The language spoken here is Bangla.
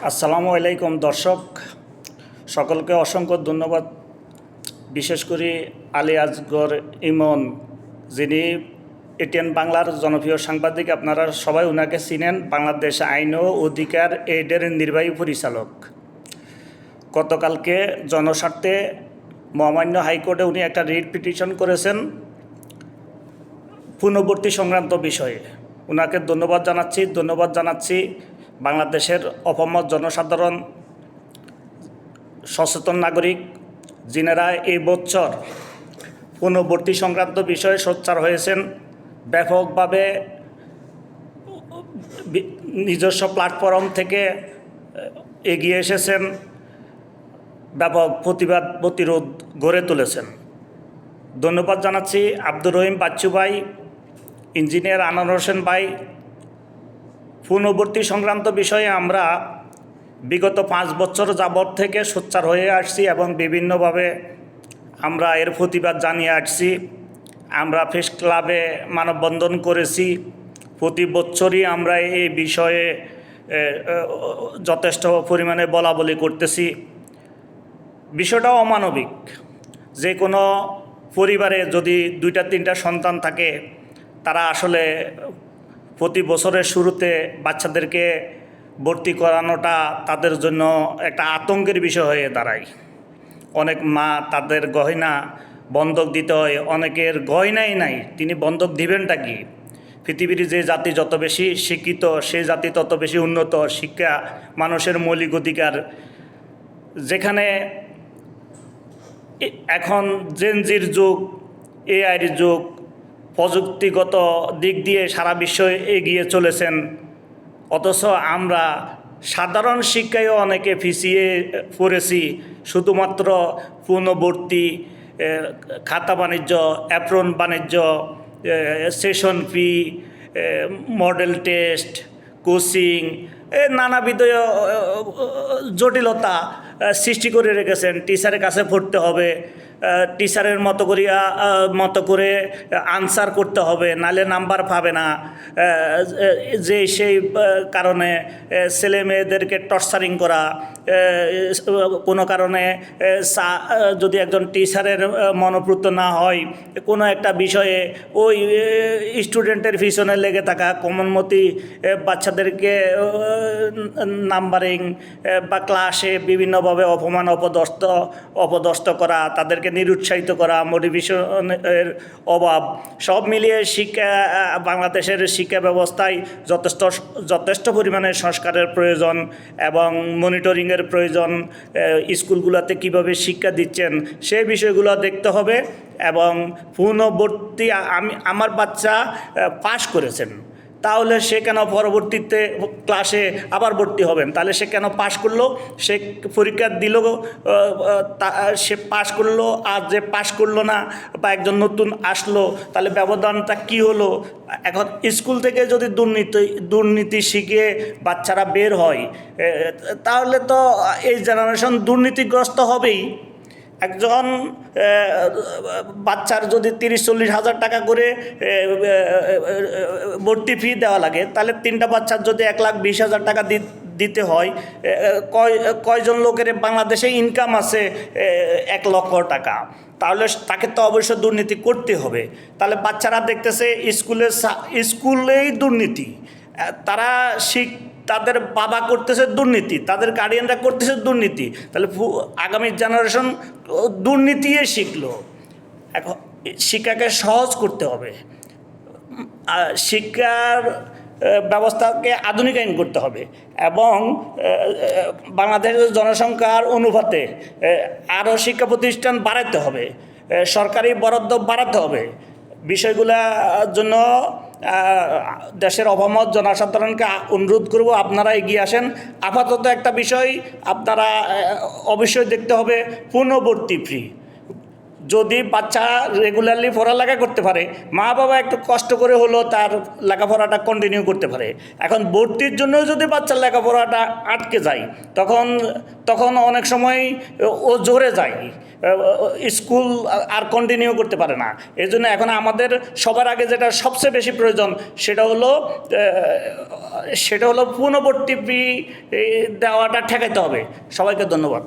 আসসালামু আলাইকুম দর্শক, সকলকে অসংখ্য ধন্যবাদ। বিশেষ করে আলী আসগর ইমন, যিনি এটিএন বাংলার জনপ্রিয় সাংবাদিক, আপনারা সবাই ওনাকে চিনেন। বাংলাদেশ আইন ও অধিকার এইডের নির্বাহী পরিচালক। গতকালকে জনস্বার্থে মহামান্য হাইকোর্টে উনি একটা রিট পিটিশন করেছেন পুনর্বর্তী সংক্রান্ত বিষয়ে। ওনাকে ধন্যবাদ জানাচ্ছি। বাংলাদেশের অপমত জনসাধারণ, সচেতন নাগরিক, যিনারা এই বছর পুনর্বর্তী সংক্রান্ত বিষয়ে সোচ্চার হয়েছেন, ব্যাপকভাবে নিজস্ব প্ল্যাটফর্ম থেকে এগিয়ে এসেছেন, ব্যাপক প্রতিরোধ গড়ে তুলেছেন। ধন্যবাদ জানাচ্ছি আব্দুর রহিম বাচ্চু ভাই, ইঞ্জিনিয়ার আনোয়ার হোসেন ভাই। পুনর্বর্তী সংক্রান্ত বিষয়ে আমরা বিগত 5 বছর যাবৎ থেকে সোচ্চার হয়ে আসছি এবং বিভিন্নভাবে আমরা এর প্রতিবাদ জানিয়ে আসছি। আমরা প্রেস ক্লাবে মানববন্ধন করেছি। প্রতি বছরই আমরা এই বিষয়ে যথেষ্ট পরিমাণে বলাবলি করতেছি। বিষয়টা অমানবিক। যে কোনো পরিবারে যদি 2-3টা সন্তান থাকে, তারা আসলে প্রতি বছরের শুরুতে বাচ্চাদেরকে ভর্তি করানোটা তাদের জন্য একটা আতঙ্কের বিষয় হয়ে দাঁড়ায়। অনেক মা তাদের গয়না বন্ধক দিতে হয়, অনেকের গয়নাই নাই, তিনি বন্ধক দিবেনটা কি? পৃথিবীর যে জাতি যত বেশি শিক্ষিত, সেই জাতি তত বেশি উন্নত। শিক্ষা মানুষের মৌলিক অধিকার। যেখানে এখন জেনজির যুগ, এআইয়ের যুগ, প্রযুক্তিগত দিক দিয়ে সারা বিশ্ব এগিয়ে চলেছেন, অথচ আমরা সাধারণ শিক্ষায়ও অনেকে পিছিয়ে পড়েছি। শুধুমাত্র পূর্ণবর্তী খাতা বাণিজ্য, অ্যাপ্রন বাণিজ্য, সেশন ফি, মডেল টেস্ট, কোচিং, নানাবিধ জটিলতা সৃষ্টি করে রেখেছেন। টিচারের কাছে পড়তে হবে, টিচারের মতো করে আনসার করতে হবে, নালে নাম্বার পাবে না। যে সেই কারণে ছেলে মেয়েদেরকে টর্চারিং করা, কোনো কারণে যদি একজন টিচারের মনোপ্রুত না হয় কোনো একটা বিষয়ে, ওই স্টুডেন্টের পিছনে লেগে থাকা, কমনমতি বাচ্চাদেরকে নাম্বারিং বা ক্লাসে বিভিন্নভাবে অপমান অপদস্থ করা, তাদেরকে নিরুৎসাহিত করা, মোটিভেশনের অভাব, সব মিলিয়ে বাংলাদেশের শিক্ষা ব্যবস্থায় যথেষ্ট পরিমাণে সংস্কারের প্রয়োজন এবং মনিটরিংয়ের প্রয়োজন। স্কুলগুলোতে কিভাবে শিক্ষা দিচ্ছেন সেই বিষয়গুলো দেখতে হবে। এবং পূর্ণবর্তী আমার বাচ্চা পাশ করেছেন, তাহলে সে কেন পরবর্তীতে ক্লাসে আবার ভর্তি হবেন? তাহলে সে কেন পাশ করলো? সে পরীক্ষা দিল, সে পাশ করলো, আর যে পাশ করলো না বা একজন নতুন আসলো, তাহলে ব্যবধানটা কি হলো? এখন স্কুল থেকে যদি দুর্নীতি শিখে বাচ্চারা বের হয়, তাহলে তো এই জেনারেশন দুর্নীতিগ্রস্ত হবেই। একজন বাচ্চার যদি 30-40 হাজার টাকা করে ভর্তি ফি দেওয়া লাগে, তাহলে 3টা বাচ্চার যদি 1,20,000 টাকা দিতে হয়, কয়জন লোকের বাংলাদেশে ইনকাম আছে 1 লক্ষ টাকা? তাহলে তাকে তো অবশ্যই দুর্নীতি করতে হবে। তাহলে বাচ্চারা দেখতেছে স্কুলেই দুর্নীতি, তারা তাদের বাবা করতেছে দুর্নীতি, তাদের গার্ডিয়ানরা করতেছে দুর্নীতি, তাহলে আগামী জেনারেশন দুর্নীতিই শিখলো। এখন শিক্ষাকে সহজ করতে হবে, শিক্ষার ব্যবস্থাকে আধুনিকায়ন করতে হবে এবং বাংলাদেশের জনসংখ্যার অনুপাতে আরও শিক্ষা প্রতিষ্ঠান বাড়াতে হবে, সরকারি বরাদ্দ বাড়াতে হবে। বিষয়গুলোর জন্য দেশের অপমত জনসাধারণকে অনুরোধ করব, আপনারা এগিয়ে আসেন। আপাতত একটা বিষয় আপনারা অবশ্যই দেখতে হবে, পূর্ণবর্তী ফি। যদি বাচ্চা রেগুলারলি পড়ালেখা করতে পারে, মা বাবা একটু কষ্ট করে হলো তার লেখাপড়াটা কন্টিনিউ করতে পারে। এখন ভর্তির জন্য যদি বাচ্চার লেখাপড়াটা আটকে যায়, তখন তখন অনেক সময় ও জোরে যায়, স্কুল আর কন্টিনিউ করতে পারে না। এই জন্য এখন আমাদের সবার আগে যেটা সবচেয়ে বেশি প্রয়োজন সেটা হলো পুনর্ভর্তি দেওয়াটা ঠেকাইতে হবে। সবাইকে ধন্যবাদ।